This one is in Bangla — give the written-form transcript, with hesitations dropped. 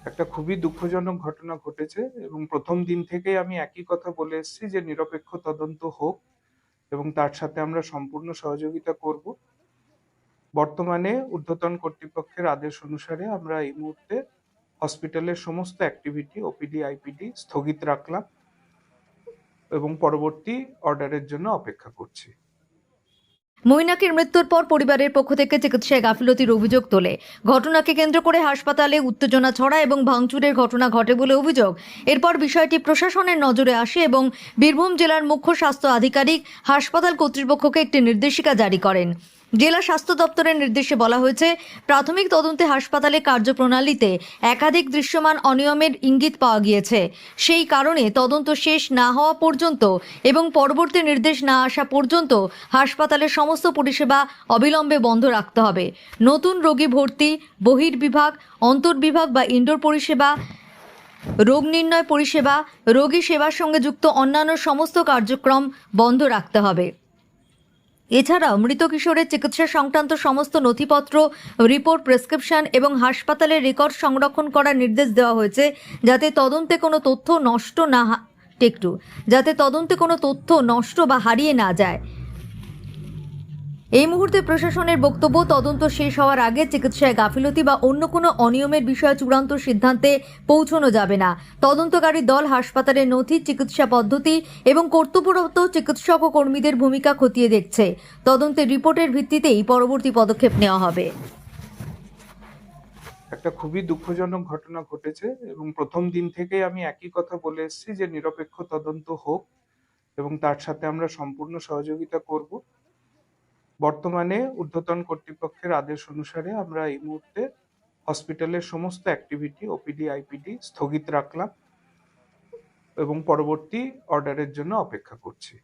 একটা খুবই দুঃখজনক ঘটনা ঘটেছে এবং প্রথম দিন থেকেই আমি একই কথা বলে এসেছি যে নিরপেক্ষ তদন্ত হোক এবং তার সাথে আমরা সম্পূর্ণ সহযোগিতা করব। বর্তমানে ঊর্ধ্বতন কর্তৃপক্ষের আদেশ অনুসারে আমরা এই মুহূর্তে হসপিটালের সমস্ত অ্যাক্টিভিটি ওপিডি আইপিডি স্থগিত রাখলাম এবং পরবর্তী অর্ডারের জন্য অপেক্ষা করছি। মৈনাকের মৃত্যুর পর পরিবারের পক্ষ থেকে চিকিৎসায় গাফিলতির অভিযোগ তোলে। ঘটনাকে কেন্দ্র করে হাসপাতালে উত্তেজনা ছড়ায় এবং ভাঙচুরের ঘটনা ঘটে বলে অভিযোগ। এরপর বিষয়টি প্রশাসনের নজরে আসে এবং বীরভূম জেলার মুখ্য স্বাস্থ্য আধিকারিক হাসপাতাল কর্তৃপক্ষকে একটি নির্দেশিকা জারি করেন। জেলা স্বাস্থ্য দপ্তরের নির্দেশে বলা হয়েছে, প্রাথমিক তদন্তে হাসপাতালে কার্যপ্রণালীতে একাধিক দৃশ্যমান অনিয়মের ইঙ্গিত পাওয়া গিয়েছে। সেই কারণে তদন্ত শেষ না হওয়া পর্যন্ত এবং পরবর্তী নির্দেশ না আসা পর্যন্ত হাসপাতালের সমস্ত পরিষেবা অবিলম্বে বন্ধ রাখতে হবে। নতুন রোগী ভর্তি, বহির্বিভাগ, অন্তর্বিভাগ বা ইনডোর পরিষেবা, রোগ নির্ণয় পরিষেবা, রোগী সেবার সঙ্গে যুক্ত অন্যান্য সমস্ত কার্যক্রম বন্ধ রাখতে হবে। এছাড়াও মৃত কিশোরের চিকিৎসা সংক্রান্ত সমস্ত নথিপত্র, রিপোর্ট, প্রেসক্রিপশন এবং হাসপাতালের রেকর্ড সংরক্ষণ করার নির্দেশ দেওয়া হয়েছে, যাতে তদন্তে কোনো তথ্য নষ্ট বা হারিয়ে না যায়। এই মুহূর্তে প্রশাসনের বক্তব্য, তদন্ত শেষ হওয়ার আগে চিকিৎসায় গাফিলতি বা অন্য কোনো অনিয়মের বিষয়ে চূড়ান্ত সিদ্ধান্তে পৌঁছানো যাবে না। তদন্তকারী দল হাসপাতালের নথি, চিকিৎসা পদ্ধতি এবং কর্তব্যরত চিকিৎসক ও কর্মীদের ভূমিকা খতিয়ে দেখছে। তদন্তের রিপোর্টের ভিত্তিতেই পরবর্তী পদক্ষেপ নেওয়া হবে। একটা খুবই দুঃখজনক ঘটনা ঘটেছে এবং প্রথম দিন থেকেই আমি একই কথা বলে এসেছি যে নিরপেক্ষ তদন্ত হোক এবং তার সাথে আমরা সম্পূর্ণ সহযোগিতা করব। বর্তমানে ঊর্ধ্বতন কর্তৃপক্ষের আদেশ অনুসারে আমরা এই মুহূর্তে হসপিটালের সমস্ত অ্যাক্টিভিটি ওপিডি আইপিডি স্থগিত রাখলাম এবং পরবর্তী অর্ডারের জন্য অপেক্ষা করছি।